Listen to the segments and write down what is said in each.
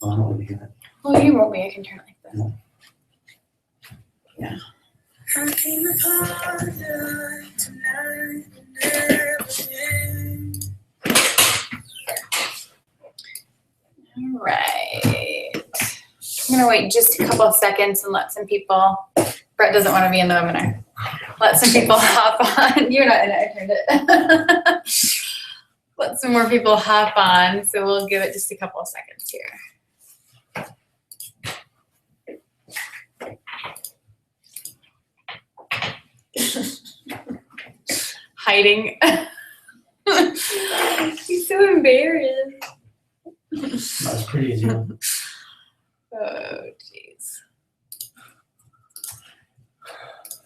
Oh, I don't want to hear it. Well, you won't be. I can turn it like this. No. Yeah. All right. I'm gonna wait just a couple of seconds and let some people. Brett doesn't want to be in the webinar. Let some people hop on. You're not in it. I turned it. Let some more people hop on. So we'll give it just a couple of seconds here. Hiding. He's so embarrassed. That's pretty easy. Oh, jeez.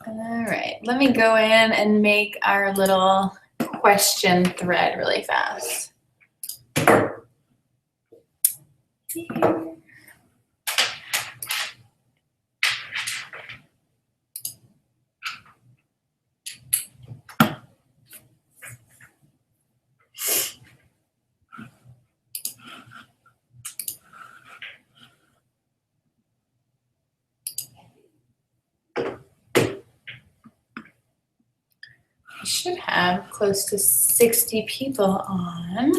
All right, let me go in and make our little question thread really fast. I should have close to 60 people on.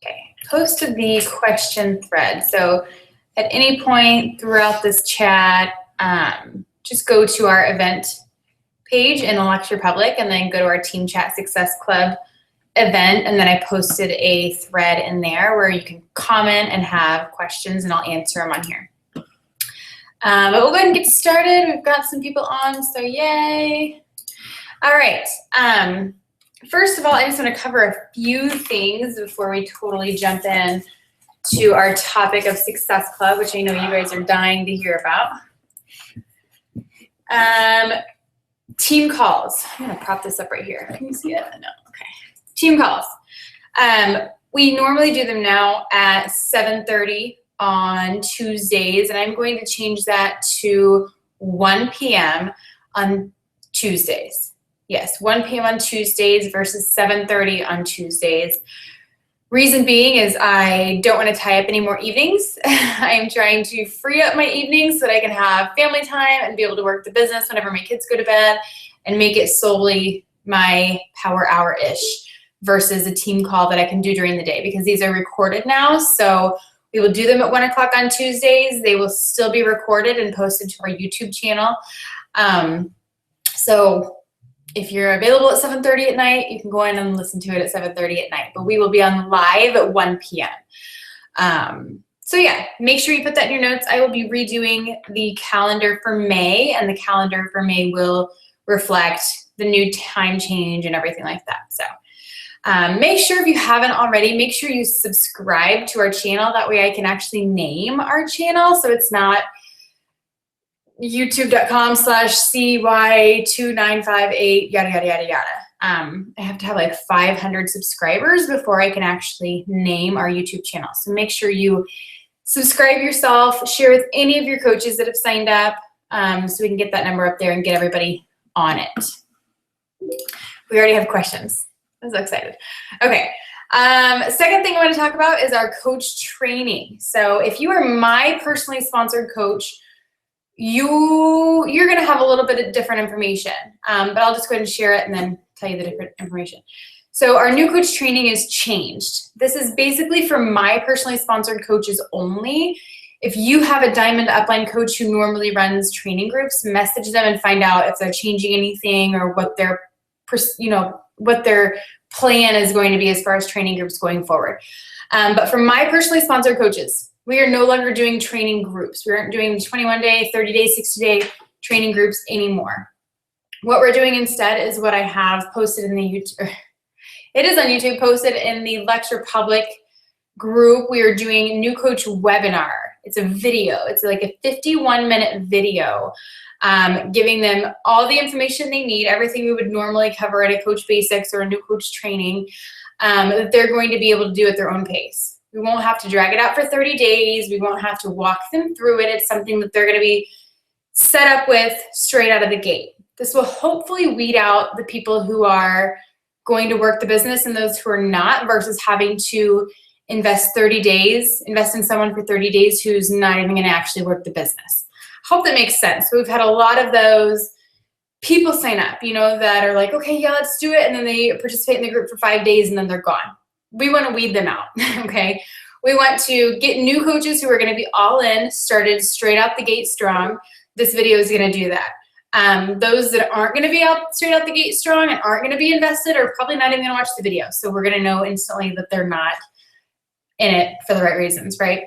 Okay, posted the question thread. So at any point throughout this chat, just go to our event page in the Luxe Republic and then go to our Team Chat Success Club event. And then I posted a thread in there where you can comment and have questions and I'll answer them on here. But we'll go ahead and get started. We've got some people on, so yay. All right. First of all, I just want to cover a few things before we totally jump in to our topic of Success Club, which I know you guys are dying to hear about. Team calls. I'm going to prop this up right here. Can you see it? No. Okay. Team calls. We normally do them now at 7:30 on Tuesdays, and I'm going to change that to 1 p.m. on Tuesdays. Yes, 1 p.m. on Tuesdays versus 7:30 on Tuesdays. Reason being is I don't want to tie up any more evenings. I'm trying to free up my evenings so that I can have family time and be able to work the business whenever my kids go to bed and make it solely my power hour-ish versus a team call that I can do during the day because these are recorded now. So we will do them at 1 o'clock on Tuesdays. They will still be recorded and posted to our YouTube channel. So if you're available at 7:30 at night, you can go in and listen to it at 7:30 at night. But we will be on live at 1 p.m. So yeah, make sure you put that in your notes. I will be redoing the calendar for May, and the calendar for May will reflect the new time change and everything like that. So make sure if you haven't already, make sure you subscribe to our channel. That way I can actually name our channel so it's not youtube.com/CY2958 yada, yada, yada, yada. I have to have like 500 subscribers before I can actually name our YouTube channel. So make sure you subscribe yourself, share with any of your coaches that have signed up so we can get that number up there and get everybody on it. We already have questions. I'm so excited. Okay. Second thing I want to talk about is our coach training. So if you are my personally sponsored coach, you're going to have a little bit of different information, but I'll just go ahead and share it and then tell you the different information. So our new coach training is changed. This is basically for my personally sponsored coaches only. If you have a Diamond Upline coach who normally runs training groups, message them and find out if they're changing anything or what their, what their plan is going to be as far as training groups going forward. But for my personally sponsored coaches, we are no longer doing training groups. We aren't doing 21-day, 30-day, 60-day training groups anymore. What we're doing instead is what I have posted in the YouTube. It is on YouTube, posted in the Luxe Republic group. We are doing new coach webinar. It's a video. It's like a 51-minute video giving them all the information they need, everything we would normally cover at a Coach Basics or a new coach training that they're going to be able to do at their own pace. We won't have to drag it out for 30 days. We won't have to walk them through it. It's something that they're going to be set up with straight out of the gate. This will hopefully weed out the people who are going to work the business and those who are not, versus having to invest in someone for 30 days who's not even going to actually work the business. Hope that makes sense. So we've had a lot of those people sign up, that are like, okay, yeah, let's do it. And then they participate in the group for 5 days and then they're gone. We want to weed them out, okay? We want to get new coaches who are going to be all in, started straight out the gate strong. This video is going to do that. Those that aren't going to be straight out the gate strong and aren't going to be invested are probably not even going to watch the video. So we're going to know instantly that they're not in it for the right reasons, right?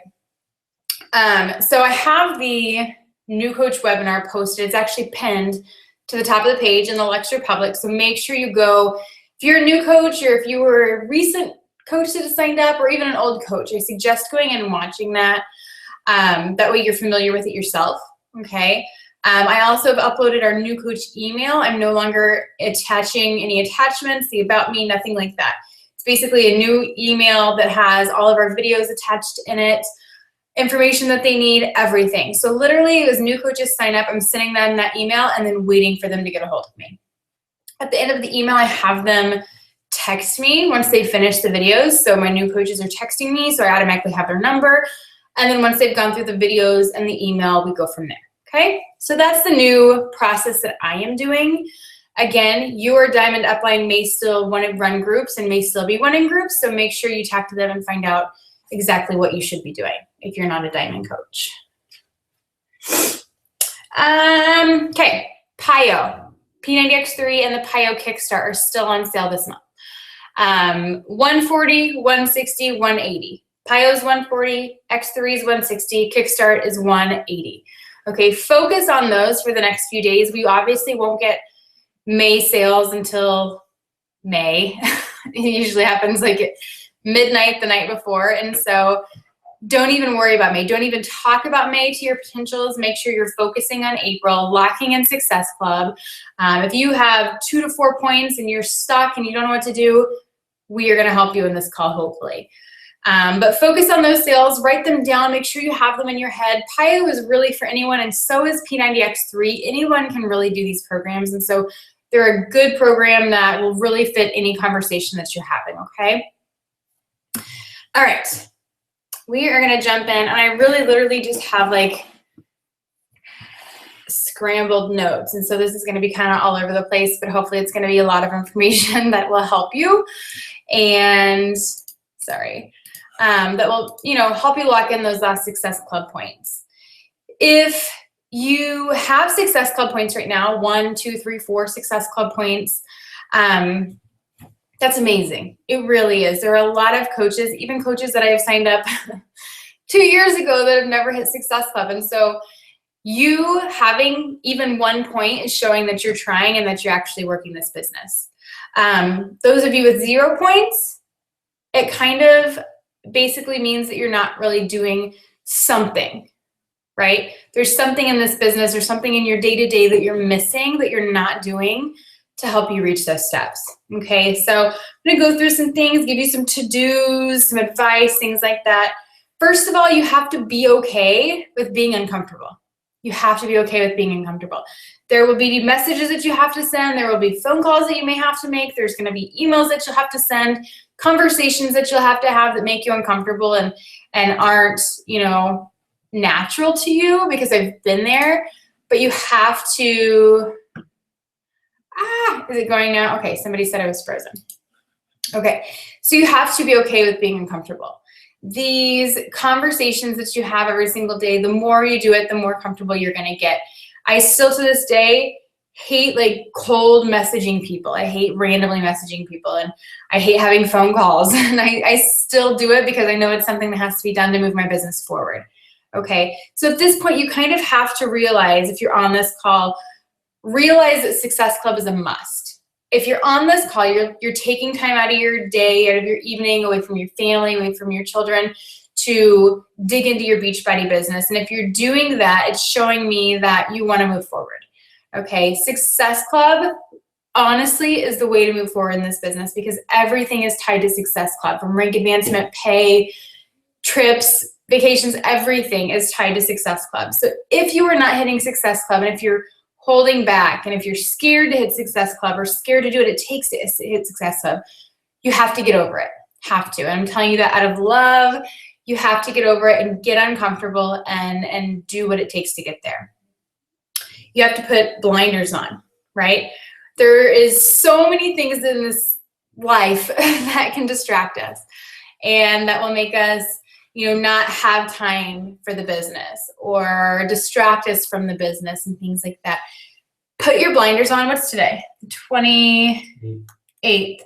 So I have the new coach webinar posted. It's actually pinned to the top of the page in the Luxe Republic. So make sure you go. If you're a new coach or if you were a recent coach that has signed up or even an old coach, I suggest going in and watching that. That way you're familiar with it yourself, okay? I also have uploaded our new coach email. I'm no longer attaching any attachments, the about me, nothing like that. It's basically a new email that has all of our videos attached in it, information that they need, everything. So literally as new coaches sign up, I'm sending them that email and then waiting for them to get a hold of me. At the end of the email, I have them text me once they finish the videos. So my new coaches are texting me, so I automatically have their number. And then once they've gone through the videos and the email, we go from there. Okay, so that's the new process that I am doing. Again, your diamond upline may still want to run groups and may still be running groups, so make sure you talk to them and find out exactly what you should be doing if you're not a diamond coach. Okay, PIO, P90X3 and the PIO Kickstart are still on sale this month. 140, 160, 180. PIO is 140, X3 is 160, Kickstart is 180. Okay, focus on those for the next few days. We obviously won't get May sales until May. It usually happens like at midnight the night before. And so don't even worry about May. Don't even talk about May to your potentials. Make sure you're focusing on April, locking in Success Club. If you have 2 to 4 points and you're stuck and you don't know what to do, we are going to help you in this call, hopefully. But focus on those sales, write them down, make sure you have them in your head. PIO is really for anyone, and so is P90X3. Anyone can really do these programs, and so they're a good program that will really fit any conversation that you're having, okay? All right, we are gonna jump in, and I really literally just have like scrambled notes, and so this is gonna be kind of all over the place, but hopefully it's gonna be a lot of information that will help you, and sorry. That will, help you lock in those last Success Club points. If you have Success Club points right now, 1, 2, 3, 4 Success Club points, that's amazing. It really is. There are a lot of coaches, even coaches that I have signed up 2 years ago that have never hit Success Club. And so you having even 1 point is showing that you're trying and that you're actually working this business. Those of you with 0 points, it kind of basically means that you're not really doing something, right? There's something in this business or something in your day-to-day that you're missing, that you're not doing to help you reach those steps, okay? So I'm gonna go through some things, give you some to-dos, some advice, things like that. First of all, you have to be okay with being uncomfortable. You have to be okay with being uncomfortable. There will be messages that you have to send. There will be phone calls that you may have to make. There's going to be emails that you'll have to send, conversations that you'll have to have that make you uncomfortable and aren't, natural to you, because I've been there. But you have to, is it going now? Okay, somebody said I was frozen. Okay, so you have to be okay with being uncomfortable. These conversations that you have every single day, the more you do it, the more comfortable you're going to get. I still to this day hate like cold messaging people. I hate randomly messaging people, and I hate having phone calls. And I still do it because I know it's something that has to be done to move my business forward. Okay, so at this point, you kind of have to realize, if you're on this call, realize that Success Club is a must. If you're on this call, you're taking time out of your day, out of your evening, away from your family, away from your children, to dig into your Beachbody business. And if you're doing that, it's showing me that you want to move forward. Okay, Success Club, honestly, is the way to move forward in this business, because everything is tied to Success Club, from rank advancement, pay, trips, vacations, everything is tied to Success Club. So if you are not hitting Success Club, and if you're holding back, and if you're scared to hit Success Club or scared to do what it takes to hit Success Club, you have to get over it. Have to. And I'm telling you that out of love. You have to get over it and get uncomfortable and do what it takes to get there. You have to put blinders on, right? There is so many things in this life that can distract us and that will make us, not have time for the business or distract us from the business and things like that. Put your blinders on. What's today? The 28th.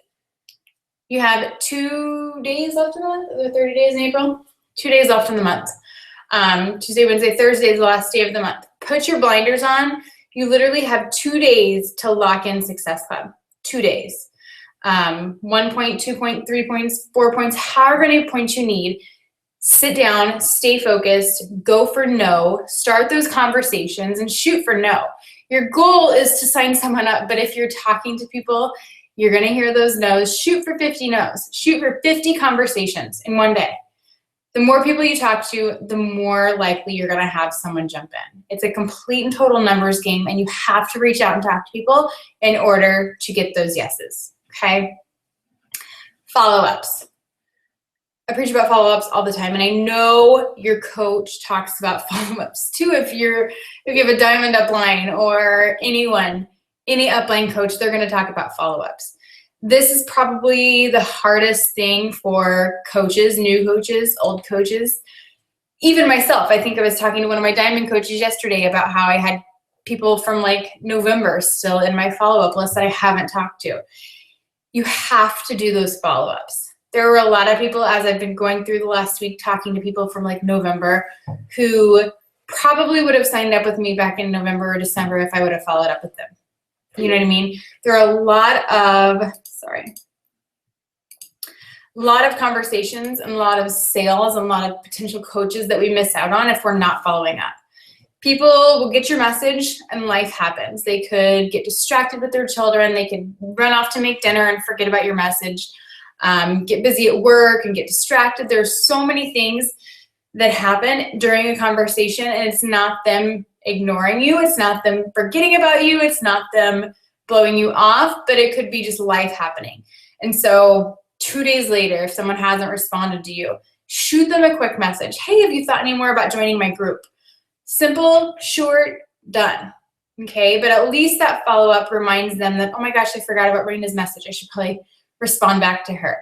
You have 2 days left in the month. Are there 30 days in April? 2 days left in the month. Tuesday, Wednesday, Thursday is the last day of the month. Put your blinders on. You literally have 2 days to lock in Success Club. 2 days. 1 point, 2 point, 3 points, 4 points, however many points you need. Sit down, stay focused, go for no, start those conversations and shoot for no. Your goal is to sign someone up, but if you're talking to people, you're going to hear those no's. Shoot for 50 no's. Shoot for 50 conversations in one day. The more people you talk to, the more likely you're going to have someone jump in. It's a complete and total numbers game, and you have to reach out and talk to people in order to get those yeses, okay? Follow-ups. I preach about follow-ups all the time, and I know your coach talks about follow-ups too. If you have a diamond upline or any upline coach, they're going to talk about follow-ups. This is probably the hardest thing for coaches, new coaches, old coaches, even myself. I think I was talking to one of my diamond coaches yesterday about how I had people from like November still in my follow-up list that I haven't talked to. You have to do those follow-ups. There were a lot of people, as I've been going through the last week, talking to people from like November who probably would have signed up with me back in November or December if I would have followed up with them. You know what I mean? There are a lot of conversations and a lot of sales and a lot of potential coaches that we miss out on if we're not following up. People will get your message and life happens. They could get distracted with their children. They could run off to make dinner and forget about your message. Get busy at work and get distracted. There's so many things that happen during a conversation, and it's not them ignoring you. It's not them forgetting about you. It's not them blowing you off, but it could be just life happening. And so 2 days later, if someone hasn't responded to you, shoot them a quick message. Hey, have you thought any more about joining my group? Simple, short, done. Okay, but at least that follow-up reminds them that, oh my gosh, I forgot about Reina's message. I should probably respond back to her.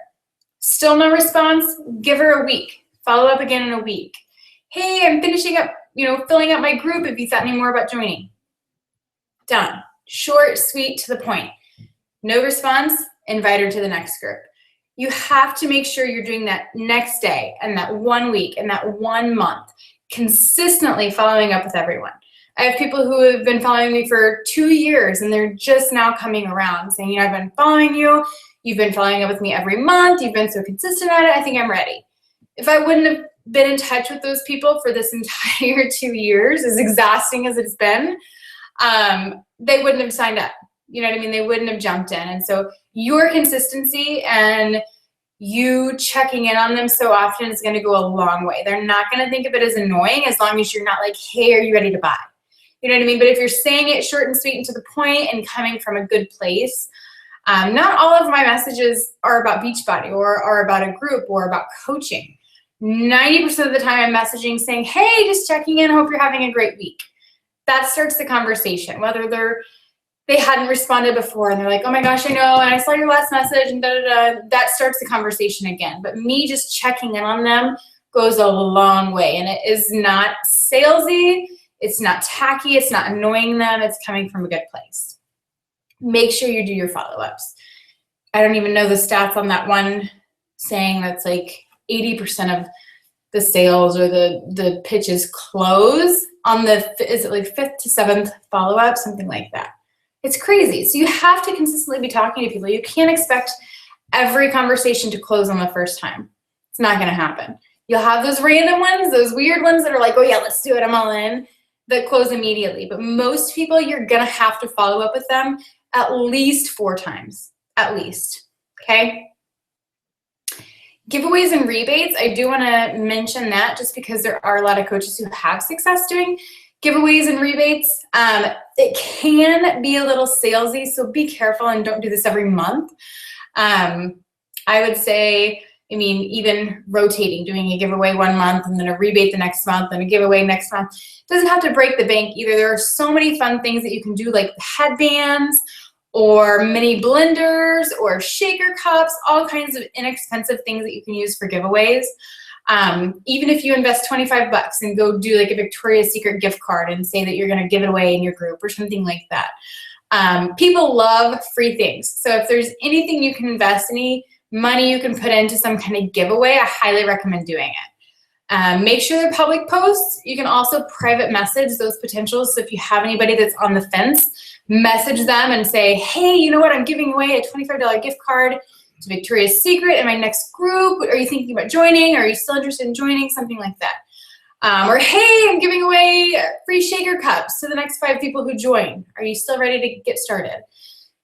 Still no response? Give her a week. Follow up again in a week. Hey, I'm finishing up, filling out my group. Have you thought any more about joining? Done. Short, sweet, to the point. No response? Invite her to the next group. You have to make sure you're doing that next day and that 1 week and that 1 month, consistently following up with everyone. I have people who have been following me for 2 years and they're just now coming around saying, I've been following you. You've been following up with me every month. You've been so consistent at it. I think I'm ready. If I wouldn't have been in touch with those people for this entire 2 years, as exhausting as it's been, they wouldn't have signed up. You know what I mean? They wouldn't have jumped in. And so your consistency and you checking in on them so often is going to go a long way. They're not going to think of it as annoying as long as you're not like, hey, are you ready to buy? You know what I mean? But if you're saying it short and sweet and to the point and coming from a good place, not all of my messages are about Beachbody or are about a group or about coaching. 90% of the time I'm messaging saying, hey, just checking in, hope you're having a great week. That starts the conversation, whether they hadn't responded before and they're like, oh my gosh, I know, and I saw your last message and that starts the conversation again. But me just checking in on them goes a long way, and it is not salesy, it's not tacky, it's not annoying them, it's coming from a good place. Make sure you do your follow-ups. I don't even know the stats on that one saying that's like 80% of the sales or the pitches close on is it like 5th to 7th follow-up, something like that. It's crazy. So you have to consistently be talking to people. You can't expect every conversation to close on the first time. It's not going to happen. You'll have those random ones, those weird ones that are like, oh yeah, let's do it, I'm all in, that close immediately. But most people, you're going to have to follow up with them at least 4 times, at least, okay? Giveaways and rebates, I do want to mention that just because there are a lot of coaches who have success doing Giveaways and rebates, it can be a little salesy, so be careful and don't do this every month. I would say, I mean, even rotating, doing a giveaway one month and then a rebate the next month and a giveaway next month, doesn't have to break the bank either. There are so many fun things that you can do, like headbands or mini blenders or shaker cups, all kinds of inexpensive things that you can use for giveaways. Even if you invest 25 bucks and go do like a Victoria's Secret gift card and say that you're going to give it away in your group or something like that. People love free things. So if there's anything you can invest, any money you can put into some kind of giveaway, I highly recommend doing it. Make sure they're public posts. You can also private message those potentials. So if you have anybody that's on the fence, message them and say, hey, you know what? I'm giving away a $25 gift card to Victoria's Secret in my next group. Are you thinking about joining? Are you still interested in joining? Something like that. Or, hey, I'm giving away free shaker cups to the next 5 people who join. Are you still ready to get started?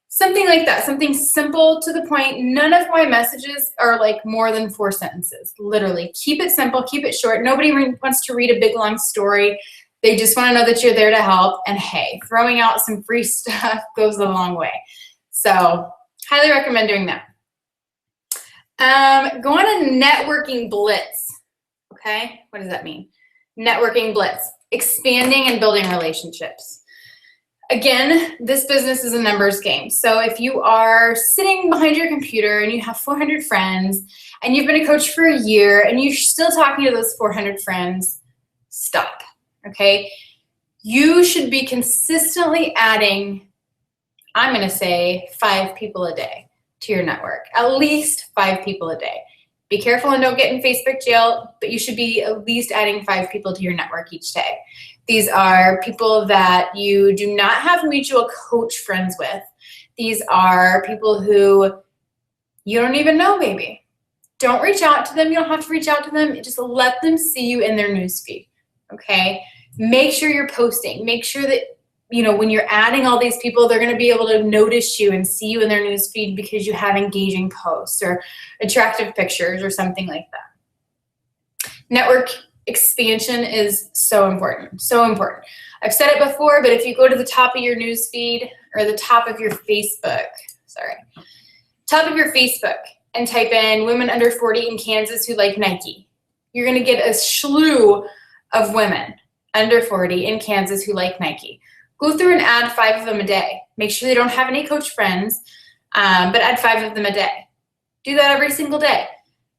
Something like that, something simple to the point. None of my messages are like more than 4 sentences, literally. Keep it simple, keep it short. Nobody wants to read a big, long story. They just want to know that you're there to help. And hey, throwing out some free stuff goes a long way. So highly recommend doing that. Go on a networking blitz. Okay, what does that mean? Networking blitz, expanding and building relationships. Again, this business is a numbers game. So if you are sitting behind your computer and you have 400 friends and you've been a coach for a year and you're still talking to those 400 friends, stop, okay? You should be consistently adding, I'm gonna say 5 people a day to your network, at least 5 people a day. Be careful and don't get in Facebook jail, but you should be at least adding 5 people to your network each day. These are people that you do not have mutual coach friends with. These are people who you don't even know, maybe. Don't reach out to them. You don't have to reach out to them. Just let them see you in their newsfeed, okay? Make sure you're posting. Make sure that, you know, when you're adding all these people, they're going to be able to notice you and see you in their newsfeed because you have engaging posts or attractive pictures or something like that. Network expansion is so important, so important. I've said it before, but if you go to the top of your newsfeed or the top of your Facebook, top of your Facebook and type in women under 40 in Kansas who like Nike, you're going to get a slew of women under 40 in Kansas who like Nike. Go through and add 5 of them a day. Make sure they don't have any coach friends, but add 5 of them a day. Do that every single day.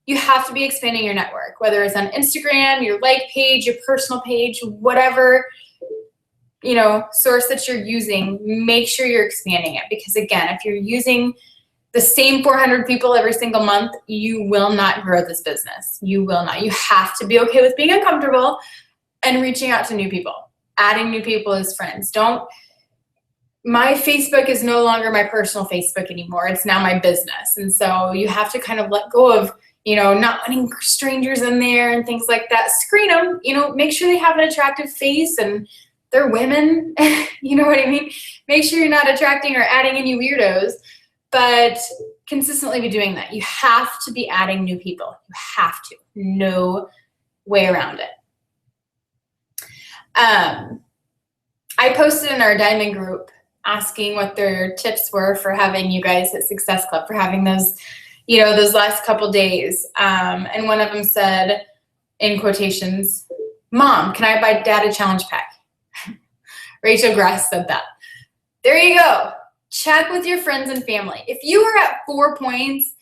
You have to be expanding your network, whether it's on Instagram, your like page, your personal page, whatever, you know, source that you're using, make sure you're expanding it. Because again, if you're using the same 400 people every single month, you will not grow this business. You will not. You have to be okay with being uncomfortable and reaching out to new people, adding new people as friends. My Facebook is no longer my personal Facebook anymore. It's now my business. And so you have to kind of let go of, you know, not wanting strangers in there and things like that. Screen them, you know, make sure they have an attractive face and they're women, you know what I mean? Make sure you're not attracting or adding any weirdos, but consistently be doing that. You have to be adding new people. You have to. No way around it. I posted in our Diamond group asking what their tips were for having you guys at Success Club, for having those, you know, those last couple days. And one of them said, in quotations, "Mom, can I buy Dad a challenge pack?" Rachel Grass said that. There you go. Check with your friends and family. If you are at 4 points,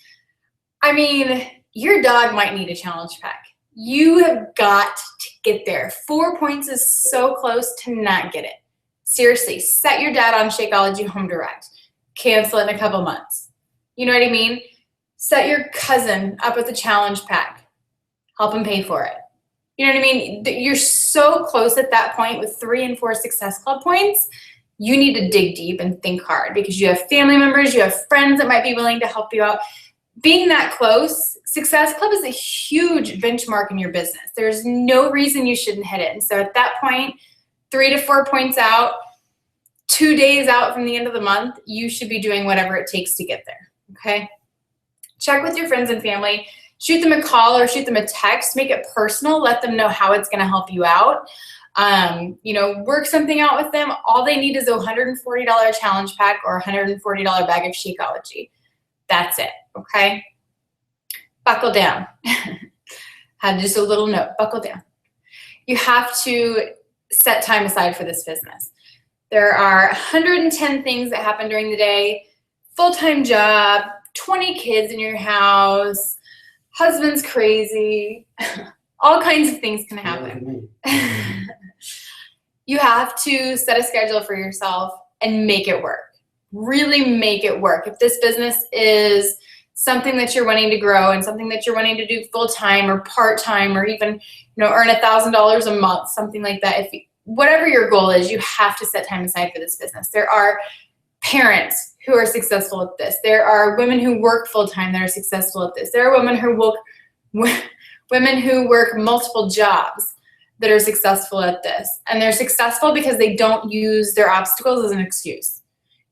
I mean, your dog might need a challenge pack. You have got to get there. 4 points is so close to not get it. Seriously, set your dad on Shakeology Home Direct. Cancel it in a couple months. You know what I mean? Set your cousin up with a challenge pack. Help him pay for it. You know what I mean? You're so close at that point with 3 and 4 Success Club points. You need to dig deep and think hard because you have family members, you have friends that might be willing to help you out. Being that close, Success Club is a huge benchmark in your business. There's no reason you shouldn't hit it. And so at that point, 3 to 4 points out, 2 days out from the end of the month, you should be doing whatever it takes to get there, okay? Check with your friends and family. Shoot them a call or shoot them a text. Make it personal. Let them know how it's going to help you out. You know, work something out with them. All they need is a $140 challenge pack or a $140 bag of Shakeology. That's it, okay? Buckle down. Had just a little note, buckle down. You have to set time aside for this business. There are 110 things that happen during the day, full-time job, 20 kids in your house, husband's crazy, all kinds of things can happen. You have to set a schedule for yourself and make it work. Really make it work. If this business is something that you're wanting to grow and something that you're wanting to do full-time or part-time or even, you know, earn $1,000 a month, something like that. Whatever your goal is, you have to set time aside for this business. There are parents who are successful at this. There are women who work full-time that are successful at this. There are women who work multiple jobs that are successful at this. And they're successful because they don't use their obstacles as an excuse.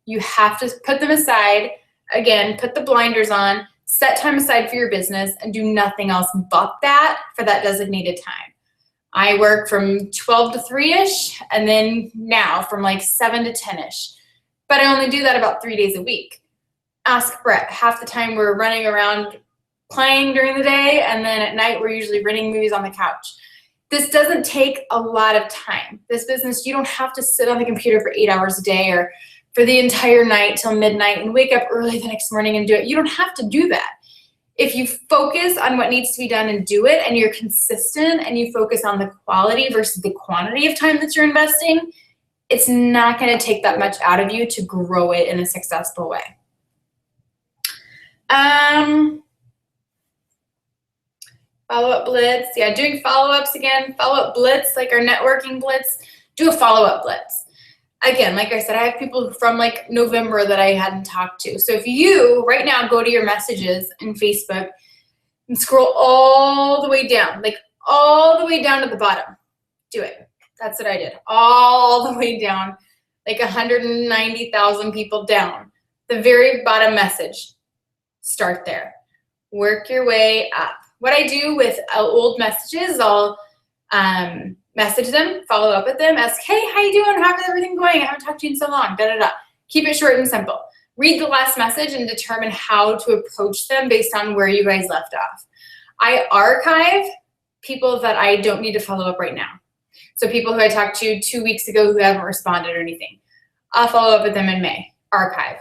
You have to put them aside. Again, put the blinders on, set time aside for your business, and do nothing else but that for that designated time. I work from 12 to 3-ish, and then now from like 7 to 10-ish. But I only do that about 3 days a week. Ask Brett. Half the time we're running around playing during the day, and then at night we're usually renting movies on the couch. This doesn't take a lot of time. This business, you don't have to sit on the computer for 8 hours a day or for the entire night till midnight and wake up early the next morning and do it. You don't have to do that. If you focus on what needs to be done and do it, and you're consistent and you focus on the quality versus the quantity of time that you're investing, it's not going to take that much out of you to grow it in a successful way. Follow-up blitz. Yeah, doing follow-ups again. Follow-up blitz, like our networking blitz. Do a follow-up blitz. Again, like I said, I have people from like November that I hadn't talked to. So if you right now go to your messages in Facebook and scroll all the way down, like all the way down to the bottom, do it. That's what I did. All the way down, like 190,000 people down. The very bottom message, start there. Work your way up. What I do with old messages, I'll message them, follow up with them, ask, hey, how you doing? How's everything going? I haven't talked to you in so long, da-da-da. Keep it short and simple. Read the last message and determine how to approach them based on where you guys left off. I archive people that I don't need to follow up right now. So people who I talked to 2 weeks ago who haven't responded or anything, I'll follow up with them in May, archive.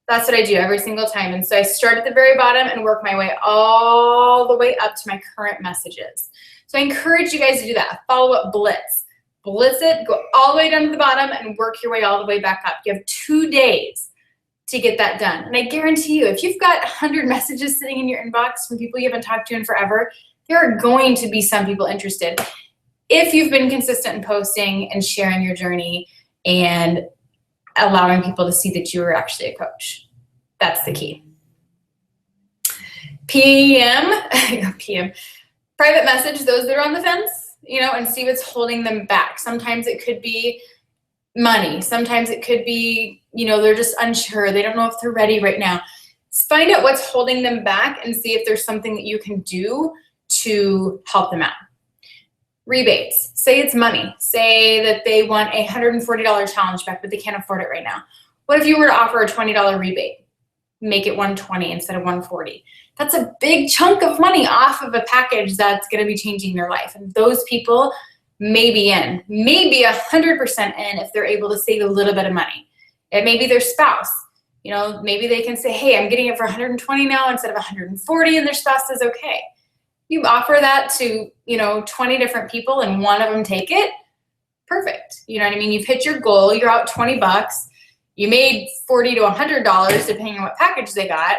That's what I do every single time. And so I start at the very bottom and work my way all the way up to my current messages. So I encourage you guys to do that, a follow-up blitz. Blitz it, go all the way down to the bottom and work your way all the way back up. You have 2 days to get that done. And I guarantee you, if you've got 100 messages sitting in your inbox from people you haven't talked to in forever, there are going to be some people interested. If you've been consistent in posting and sharing your journey and allowing people to see that you are actually a coach. That's the key. PM, private message those that are on the fence, you know, and see what's holding them back. Sometimes it could be money. Sometimes it could be, you know, they're just unsure. They don't know if they're ready right now. Find out what's holding them back and see if there's something that you can do to help them out. Rebates. Say it's money. Say that they want a $140 challenge pack, but they can't afford it right now. What if you were to offer a $20 rebate? Make it $120 instead of $140. That's a big chunk of money off of a package that's going to be changing their life. And those people may be in, maybe 100% in if they're able to save a little bit of money. It may be their spouse. You know, maybe they can say, hey, I'm getting it for $120 now instead of $140, and their spouse says, okay. You offer that to, you know, 20 different people and one of them take it, perfect. You know what I mean? You've hit your goal, you're out $20. You made $40 to $100 depending on what package they got,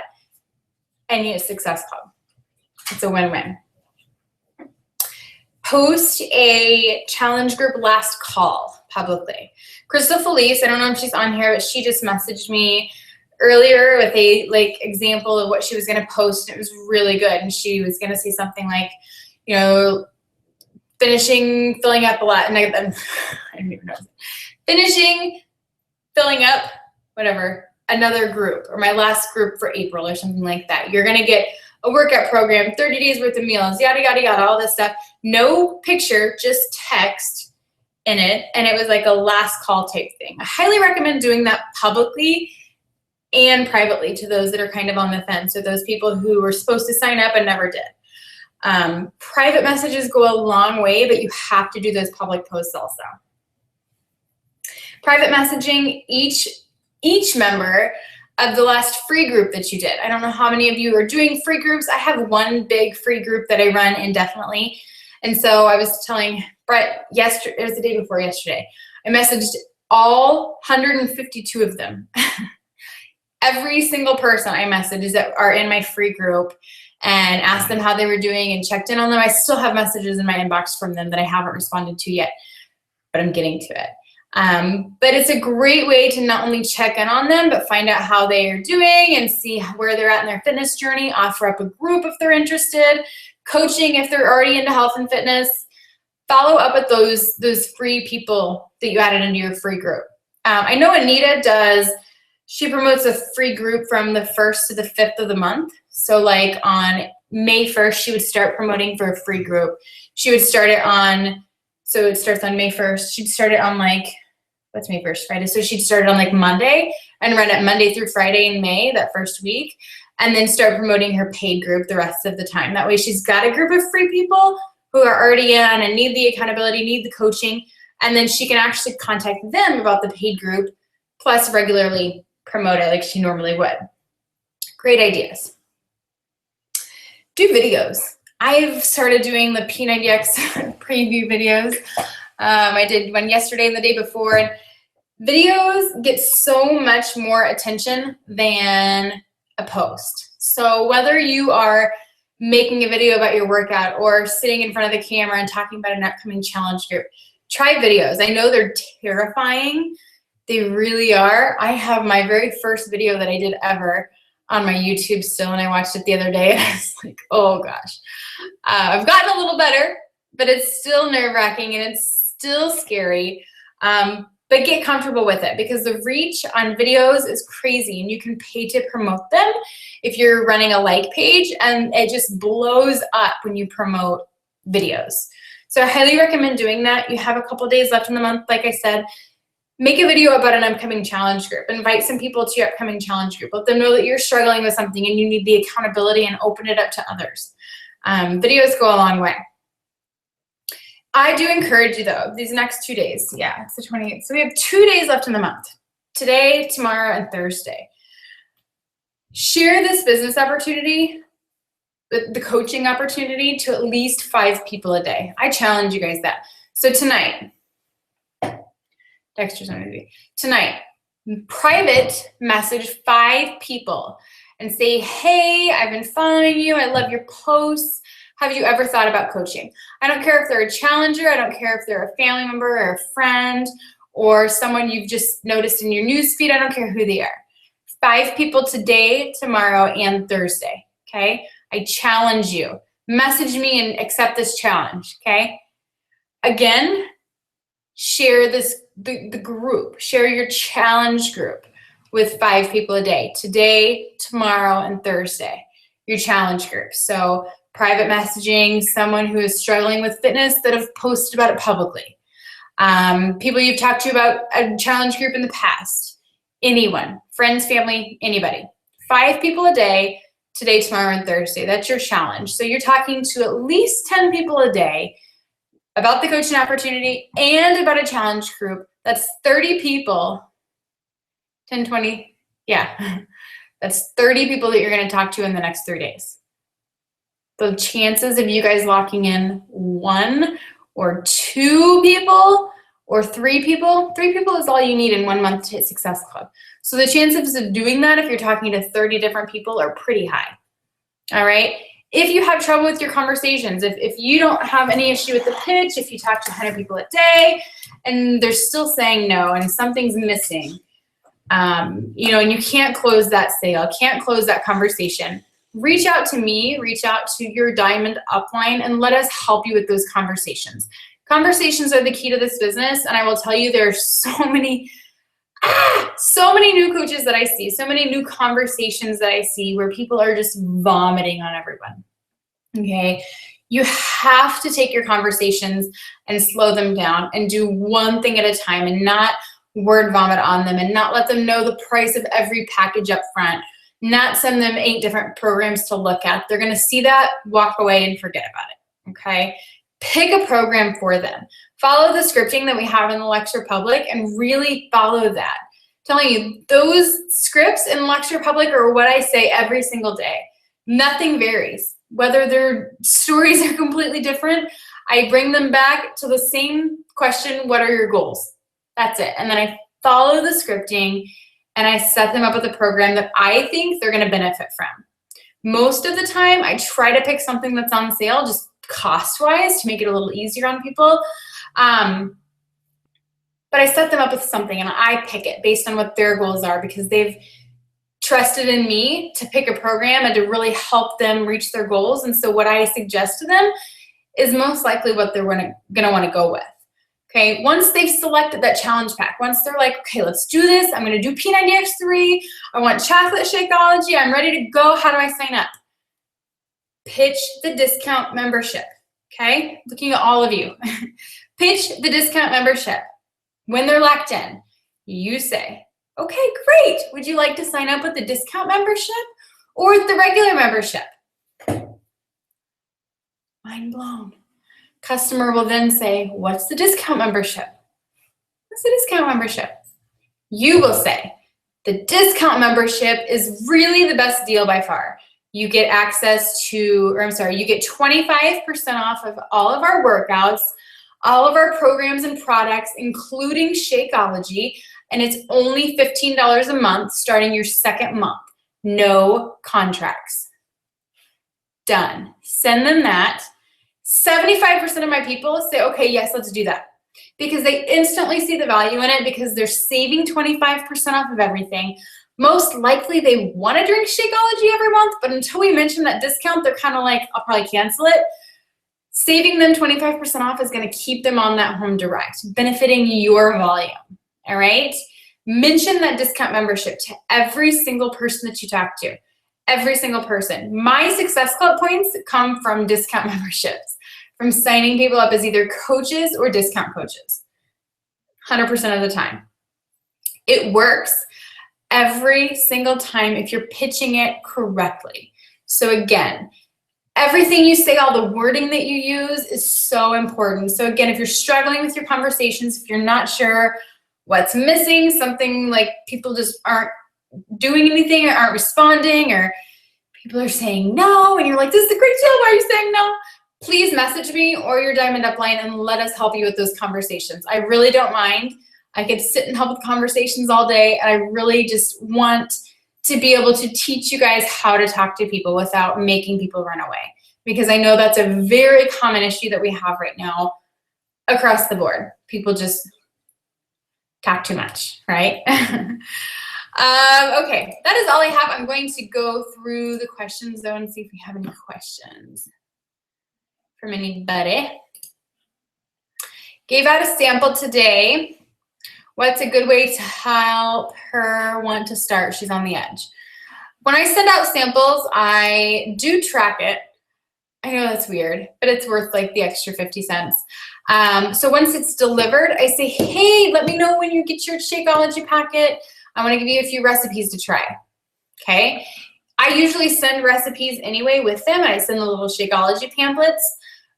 and you get a Success Club. It's a win-win. Post a challenge group last call publicly. Crystal Felice, I don't know if she's on here, but she just messaged me earlier with a example of what she was going to post, and it was really good. And she was going to say something like, you know, filling up a lot, and I don't even know. Finishing, filling up, whatever, another group, or my last group for April or something like that. You're going to get a workout program, 30 days worth of meals, yada, yada, yada, all this stuff. No picture, just text in it, and it was like a last call type thing. I highly recommend doing that publicly and privately to those that are kind of on the fence, or those people who were supposed to sign up and never did. Private messages go a long way, but you have to do those public posts also. Private messaging each member of the last free group that you did. I don't know how many of you are doing free groups. I have one big free group that I run indefinitely. And so I was telling Brett yesterday, it was the day before yesterday, I messaged all 152 of them. Every single person I messaged that are in my free group, and asked them how they were doing and checked in on them. I still have messages in my inbox from them that I haven't responded to yet, but I'm getting to it. But it's a great way to not only check in on them, but find out how they are doing and see where they're at in their fitness journey, offer up a group if they're interested, coaching if they're already into health and fitness. Follow up with those free people that you added into your free group. I know Anita does, she promotes a free group from the 1st to the 5th of the month. So like on May 1st, she would start promoting for a free group. She would start it on, so it starts on May 1st. She'd start it on like, what's May 1st, Friday? So she'd start it on like Monday and run it Monday through Friday in May, that first week, and then start promoting her paid group the rest of the time. That way she's got a group of free people who are already in and need the accountability, need the coaching, and then she can actually contact them about the paid group, plus regularly promote it like she normally would. Great ideas. Do videos. I've started doing the P90X preview videos. I did one yesterday and the day before. And videos get so much more attention than a post. So whether you are making a video about your workout or sitting in front of the camera and talking about an upcoming challenge group, try videos. I know they're terrifying. They really are. I have my very first video that I did ever on my YouTube still, and I watched it the other day, and I was like, oh gosh. I've gotten a little better, but it's still nerve-wracking and it's still scary. But get comfortable with it, because the reach on videos is crazy, and you can pay to promote them if you're running a like page, and it just blows up when you promote videos. So I highly recommend doing that. You have a couple days left in the month, like I said. Make a video about an upcoming challenge group. Invite some people to your upcoming challenge group. Let them know that you're struggling with something and you need the accountability, and open it up to others. Videos go a long way. I do encourage you though, these next 2 days, yeah, it's the 28th. So we have 2 days left in the month. Today, tomorrow, and Thursday. Share this business opportunity, the coaching opportunity, to at least 5 people a day. I challenge you guys that. So tonight, Dexter's on TV. Tonight, private message 5 people and say, hey, I've been following you. I love your posts. Have you ever thought about coaching? I don't care if they're a challenger. I don't care if they're a family member or a friend or someone you've just noticed in your news feed. I don't care who they are. 5 people today, tomorrow, and Thursday, okay? I challenge you. Message me and accept this challenge, okay? Again, share the group. Share your challenge group with 5 people a day. Today, tomorrow, and Thursday, your challenge group. So private messaging, someone who is struggling with fitness that have posted about it publicly. People you've talked to about a challenge group in the past. Anyone, friends, family, anybody. 5 people a day, today, tomorrow, and Thursday. That's your challenge. So you're talking to at least 10 people a day about the coaching opportunity and about a challenge group. That's 30 people, 10, 20, yeah. That's 30 people that you're gonna talk to in the next 3 days. The chances of you guys locking in 1 or 2 people or 3 people is all you need in 1 month to hit Success Club. So the chances of doing that, if you're talking to 30 different people, are pretty high, all right? If you have trouble with your conversations, if you don't have any issue with the pitch, if you talk to 100 people a day and they're still saying no and something's missing, you know, and you can't close that sale, can't close that conversation, reach out to me, reach out to your Diamond upline, and let us help you with those conversations. Conversations are the key to this business, and I will tell you, there are so many new coaches that I see, so many new conversations that I see where people are just vomiting on everyone, okay? You have to take your conversations and slow them down and do one thing at a time and not word vomit on them and not let them know the price of every package up front, not send them 8 different programs to look at. They're going to see that, walk away, and forget about it, okay? Pick a program for them. Follow the scripting that we have in the Luxe Republic and really follow that. I'm telling you, those scripts in Luxe Republic are what I say every single day. Nothing varies. Whether their stories are completely different, I bring them back to the same question, what are your goals? That's it. And then I follow the scripting and I set them up with a program that I think they're going to benefit from. Most of the time, I try to pick something that's on sale, just cost-wise, to make it a little easier on people. But I set them up with something and I pick it based on what their goals are because they've trusted in me to pick a program and to really help them reach their goals. And so what I suggest to them is most likely what they're going to want to go with. Okay, once they've selected that challenge pack, once they're like, okay, let's do this. I'm going to do P90X3. I want chocolate Shakeology. I'm ready to go. How do I sign up? Pitch the discount membership. Okay, looking at all of you. Pitch the discount membership. When they're locked in, you say, okay, great. Would you like to sign up with the discount membership or with the regular membership? Mind blown. Customer will then say, what's the discount membership? What's the discount membership? You will say, the discount membership is really the best deal by far. You get access to, you get 25% off of all of our workouts, all of our programs and products, including Shakeology, and it's only $15 a month starting your second month. No contracts. Done. Send them that. 75% of my people say, okay, yes, let's do that. Because they instantly see the value in it because they're saving 25% off of everything. Most likely they want to drink Shakeology every month, but until we mention that discount, they're kind of like, I'll probably cancel it. Saving them 25% off is going to keep them on that home direct, benefiting your volume. All right? Mention that discount membership to every single person that you talk to. Every single person. My Success Club points come from discount memberships, from signing people up as either coaches or discount coaches. 100% of the time. It works every single time if you're pitching it correctly. So again, everything you say, all the wording that you use is so important. So again, if you're struggling with your conversations, if you're not sure what's missing, something like people just aren't doing anything or aren't responding, or people are saying no, and you're like, this is a great deal, why are you saying no? Please message me or your Diamond Upline and let us help you with those conversations. I really don't mind. I could sit and help with conversations all day, and I really just want to be able to teach you guys how to talk to people without making people run away. Because I know that's a very common issue that we have right now across the board. People just talk too much, right? Okay, that is all I have. I'm going to go through the questions though and see if we have any questions from anybody. Gave out a sample today. What's a good way to help her want to start? She's on the edge. When I send out samples, I do track it. I know that's weird, but it's worth like the extra 50 cents. So once it's delivered, I say, hey, let me know when you get your Shakeology packet. I want to give you a few recipes to try. Okay. I usually send recipes anyway with them. I send the little Shakeology pamphlets,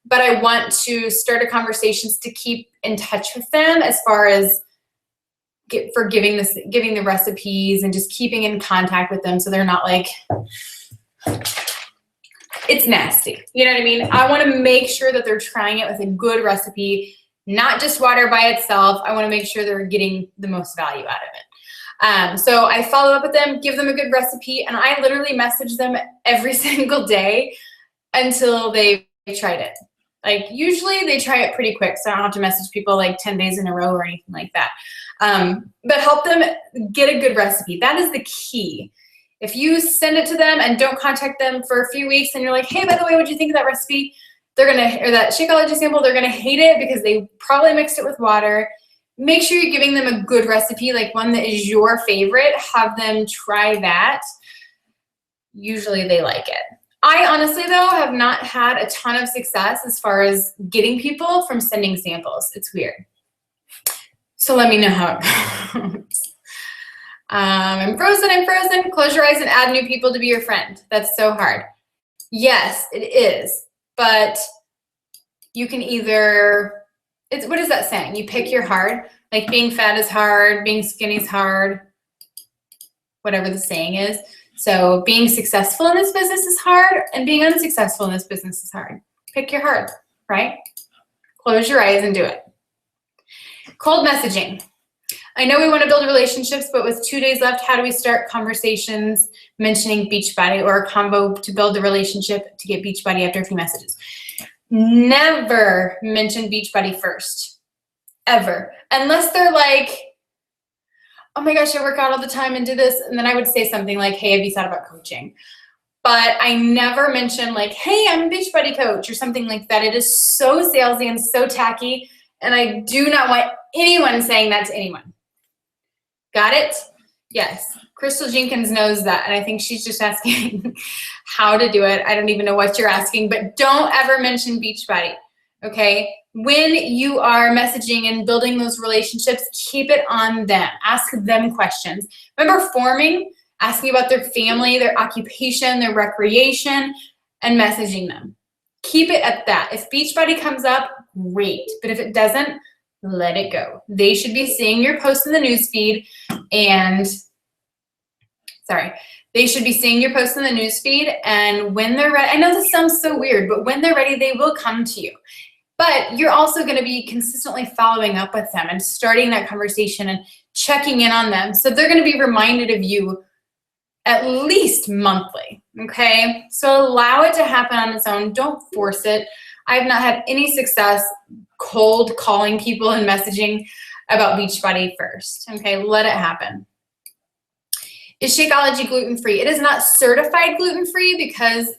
but I want to start a conversation to keep in touch with them as far as giving the recipes and just keeping in contact with them so they're not like, it's nasty. You know what I mean? I want to make sure that they're trying it with a good recipe, not just water by itself. I want to make sure they're getting the most value out of it. So I follow up with them, give them a good recipe, and I literally message them every single day until they've tried it. Like usually they try it pretty quick, so I don't have to message people like 10 days in a row or anything like that. But help them get a good recipe. That is the key. If you send it to them and don't contact them for a few weeks and you're like, hey, by the way, what'd you think of that recipe? Or that Shakeology sample, they're gonna hate it because they probably mixed it with water. Make sure you're giving them a good recipe, like one that is your favorite. Have them try that. Usually they like it. I honestly, though, have not had a ton of success as far as getting people from sending samples. It's weird. So let me know how it goes. I'm frozen. Close your eyes and add new people to be your friend. That's so hard. Yes, it is. But you can either, what is that saying? You pick your hard. Like being fat is hard, being skinny is hard, whatever the saying is. So being successful in this business is hard, and being unsuccessful in this business is hard. Pick your hard, right? Close your eyes and do it. Cold messaging. I know we want to build relationships, but with 2 days left, how do we start conversations mentioning Beachbody or a combo to build a relationship to get Beachbody after a few messages? Never mention Beachbody first, ever. Unless they're like, oh my gosh, I work out all the time and do this. And then I would say something like, hey, have you thought about coaching? But I never mention like, hey, I'm a Beachbody coach or something like that. It is so salesy and so tacky. And I do not want anyone saying that to anyone. Got it? Yes. Crystal Jenkins knows that. And I think she's just asking how to do it. I don't even know what you're asking, but don't ever mention Beachbody. Okay? When you are messaging and building those relationships, keep it on them. Ask them questions. Remember forming, asking about their family, their occupation, their recreation, and messaging them. Keep it at that. If Beachbody comes up, great. But if it doesn't, let it go. They should be seeing your post in the newsfeed and, they should be seeing your post in the newsfeed, and when they're ready, I know this sounds so weird, but when they're ready, they will come to you. But you're also going to be consistently following up with them and starting that conversation and checking in on them. So they're going to be reminded of you at least monthly, okay? So allow it to happen on its own. Don't force it. I have not had any success cold calling people and messaging about Beachbody first, okay? Let it happen. Is Shakeology gluten-free? It is not certified gluten-free because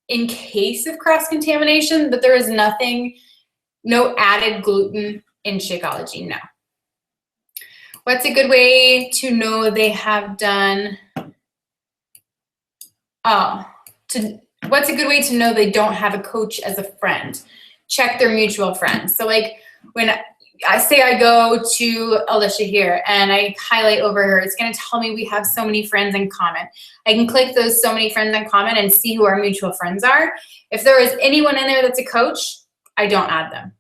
in case of cross-contamination, but there is no added gluten in Shakeology, no. What's a good way to know they have done, what's a good way to know they don't have a coach as a friend? Check their mutual friends. So like when I go to Alicia here and I highlight over her, it's going to tell me we have so many friends in common. I can click those so many friends in common and see who our mutual friends are. If there is anyone in there that's a coach, I don't add them.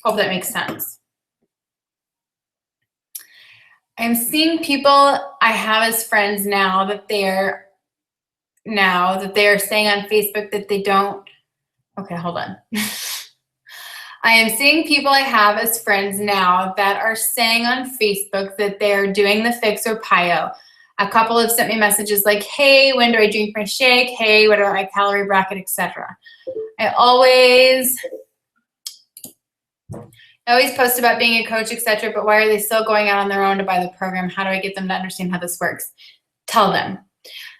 Hope that makes sense. I'm seeing people I have as friends now that they're saying on Facebook that they don't. Okay, hold on. I am seeing people I have as friends now that are saying on Facebook that they're doing the fix or PIO. A couple have sent me messages like, hey, when do I drink my shake? Hey, what about my calorie bracket, etc. I always post about being a coach, etc., but why are they still going out on their own to buy the program? How do I get them to understand how this works? Tell them.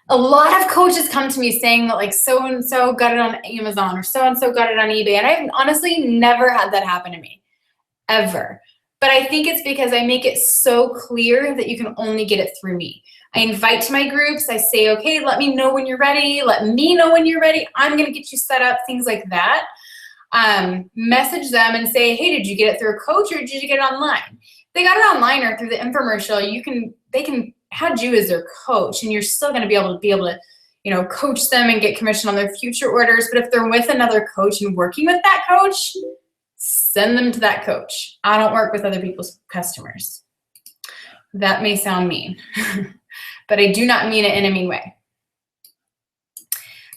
A lot of coaches come to me saying that like so-and-so got it on Amazon or so-and-so got it on eBay. And I've honestly never had that happen to me, ever. But I think it's because I make it so clear that you can only get it through me. I invite to my groups. I say, okay, let me know when you're ready. Let me know when you're ready. I'm going to get you set up, things like that. Message them and say, hey, did you get it through a coach or did you get it online? If they got it online or through the infomercial, they can had you as their coach, and you're still going to be able to, coach them and get commission on their future orders. But if they're with another coach and working with that coach, send them to that coach. I don't work with other people's customers. That may sound mean, but I do not mean it in a mean way.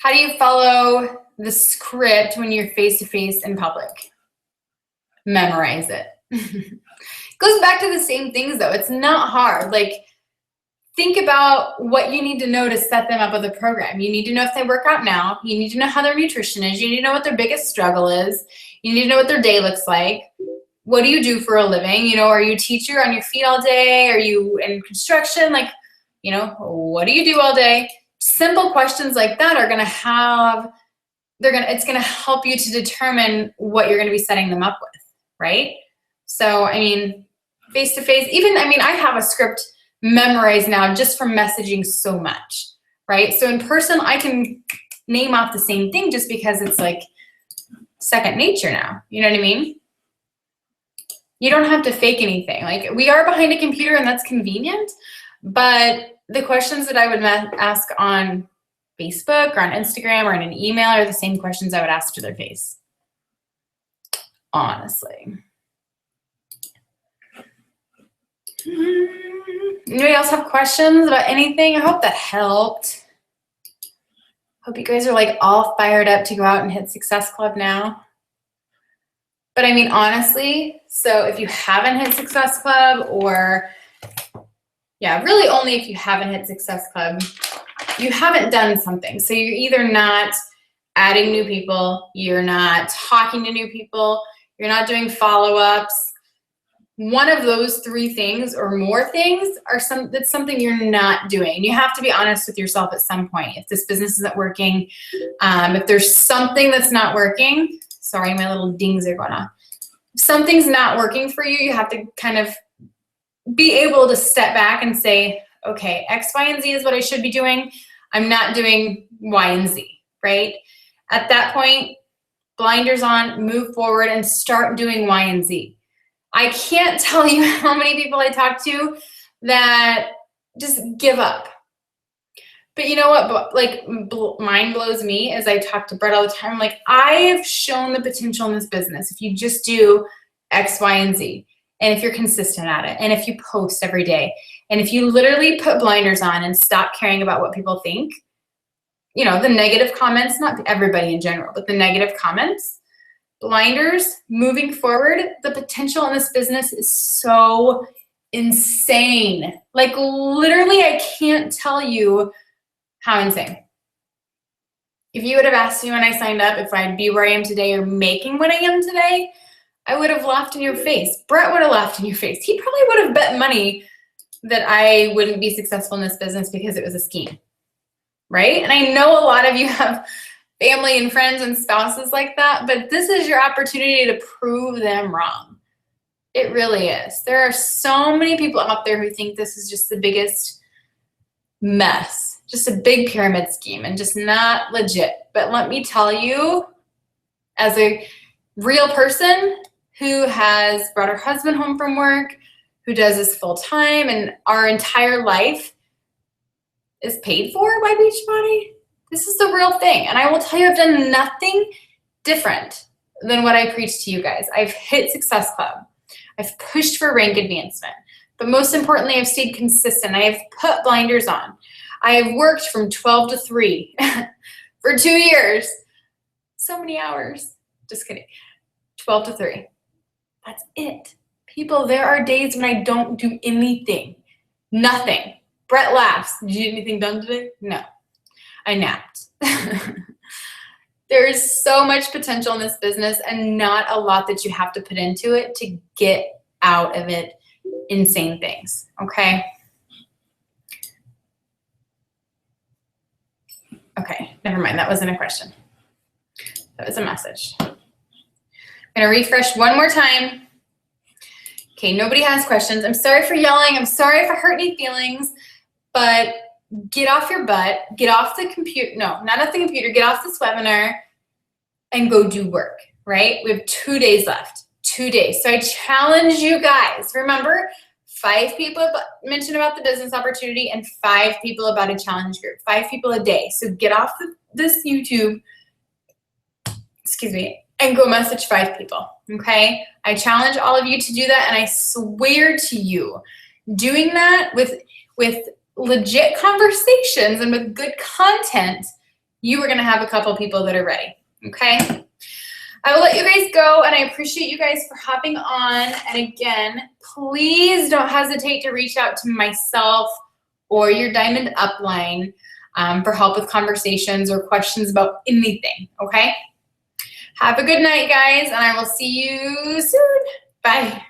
How do you follow the script when you're face-to-face in public? Memorize it. Goes back to the same things though. It's not hard. Like, think about what you need to know to set them up with a program. You need to know if they work out now. You need to know how their nutrition is. You need to know what their biggest struggle is. You need to know what their day looks like. What do you do for a living? Are you a teacher on your feet all day? Are you in construction? Like, what do you do all day? Simple questions like that are it's going to help you to determine what you're going to be setting them up with, right? So, face-to-face, I have a script memorized now just from messaging so much, right? So in person, I can, name off the same thing just because it's like second nature now. You know what I mean? You don't have to fake anything. Like, we are behind a computer and that's convenient, but the questions that I would ask on Facebook or on Instagram or in an email are the same questions I would ask to their face. Honestly. Anybody else have questions about anything? I hope that helped. Hope you guys are like all fired up to go out and hit Success Club now. But I mean, honestly, so if you haven't hit Success Club, or yeah, really only if you haven't hit Success Club, you haven't done something. So you're either not adding new people, you're not talking to new people, you're not doing follow-ups. One of those three things or more things are that's something you're not doing. You have to be honest with yourself at some point. If this business isn't working, if there's something that's not working, sorry, my little dings are going off. If something's not working for you, you have to kind of be able to step back and say, okay, X, Y, and Z is what I should be doing. I'm not doing Y and Z, right? At that point, blinders on, move forward, and start doing Y and Z. I can't tell you how many people I talk to that just give up. But you know what, like, mind blows me as I talk to Brett all the time. Like, I've shown the potential in this business if you just do X, Y, and Z. And if you're consistent at it, and if you post every day, and if you literally put blinders on and stop caring about what people think, you know, the negative comments, not everybody in general, but the negative comments, blinders, moving forward, the potential in this business is so insane. Like, literally, I can't tell you how insane. If you would have asked me when I signed up if I'd be where I am today or making what I am today, I would have laughed in your face. Brett would have laughed in your face. He probably would have bet money that I wouldn't be successful in this business because it was a scheme, right? And I know a lot of you have family and friends and spouses like that, but this is your opportunity to prove them wrong. It really is. There are so many people out there who think this is just the biggest mess, just a big pyramid scheme and just not legit. But let me tell you, as a real person who has brought her husband home from work, who does this full time, and our entire life is paid for by Beachbody, this is the real thing. And I will tell you, I've done nothing different than what I preach to you guys. I've hit Success Club. I've pushed for rank advancement. But most importantly, I've stayed consistent. I have put blinders on. I have worked from 12 to 3 for 2 years. So many hours. Just kidding. 12 to 3. That's it. People, there are days when I don't do anything. Nothing. Brett laughs. Did you get anything done today? No. I napped. There is so much potential in this business and not a lot that you have to put into it to get out of it insane things, okay? Okay, never mind. That wasn't a question. That was a message. I'm going to refresh one more time. Okay, nobody has questions. I'm sorry for yelling. I'm sorry if I hurt any feelings, but get off your butt, get off the computer. No, not off the computer. Get off this webinar and go do work, right? We have 2 days left, 2 days. So I challenge you guys. Remember, 5 people mentioned about the business opportunity and 5 people about a challenge group, 5 people a day. So get off this YouTube, excuse me, and go message 5 people, okay? I challenge all of you to do that, and I swear to you, doing that with legit conversations and with good content, you are going to have a couple people that are ready, okay? I will let you guys go, and I appreciate you guys for hopping on. And again, please don't hesitate to reach out to myself or your Diamond Upline for help with conversations or questions about anything, okay? Have a good night, guys, and I will see you soon. Bye.